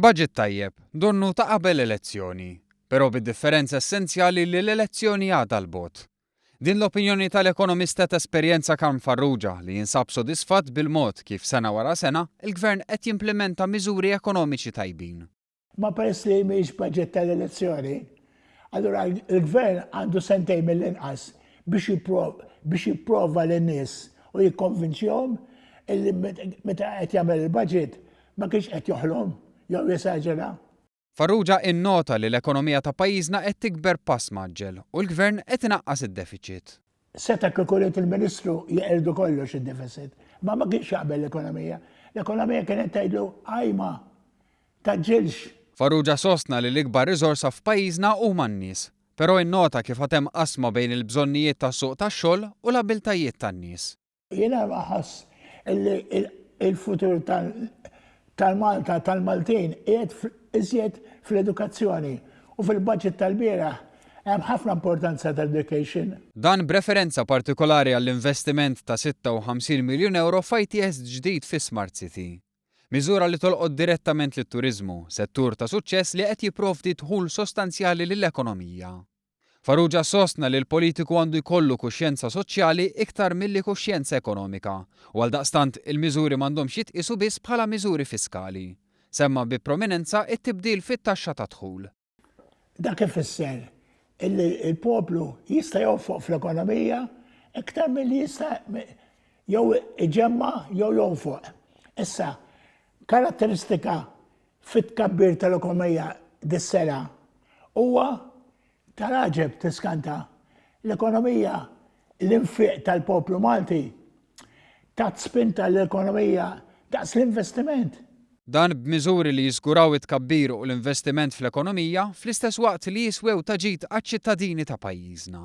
Budget tajjeb, donnu ta' qabel elezzjoni, però bid-differenza essenzjali li l-elezzjoni għadha l-bot. Din l-opinjoni tal-ekonomista ta' esperjenza Karm Farrugia li jinsab sodisfatt bil-mod kif sena wara sena il-gvern qed jimplementa miżuri ekonomiċi tajbin. Ma peress li mhix budget tal-elezzjoni, allura il-gvern għandu sentej mill-inqas biex jipprova l-nies u jikkonvinċjahom illi meta qed jagħmel il-budget ma kienx qed joħlom jew jesaġera. Farrugia innota li l-ekonomija ta' pajjiżna qed tikber pass maġġel u l-gvern qed inaqqas id-deficit. Seta' kieku il-Ministru jeqirdu kollox id-deficit, ma kienx jaqbel l-ekonomija. L-ekonomija kienet tgħidlu għajma taġġilx. Farrugia sostna li l-ikbar riżorsa f'pajjiżna huma n-nies, però innota kif hemm qasma bejn il-bżonnijiet tas-suq tax-xogħol u l-abiltajiet tan-nies. Jiena ħass il-futur tal-Malta, tal-Maltin, qiegħed iżjed fl-edukazzjoni u fil-budget tal-bieraħ hemm ħafna importanza tal-education. Dan b'referenza partikolari għall-investiment ta' 56 miljun euro f'ITS ġdid fi Smart City. Miżura li tolqod direttament lit-turiżmu, settur ta' suċċess li qed jipprovdi dħul sostanzjali lill-ekonomija. Farrugia sostna li l-politiku għandu jkollu kuxjenza soċjali iktar milli kuxjenza ekonomika u għaldaqstant il-miżuri m'għandhomx jitqisu biss bħala miżuri fiskali. Semma bi prominenza it-tibdil fit-taxxa ta' dħul. Dak ifisser illi il-poplu jista' jonfoq fl-ekonomija iktar milli jista' jew iġemma jew jonfoq. Issa, karatteristika fit-tkabbir tal-ekonomija dis-sena huwa tal-aġeb tiskanta l-ekonomija l-infiq tal-poplu Malti ta' spinta l-ekonomija daqs l-investiment. Dan b'miżuri li jiżguraw it-tkabbir u l-investiment fl-ekonomija fl-istess waqt li jiswew taġid għaċ-ċittadini ta' pajjiżna.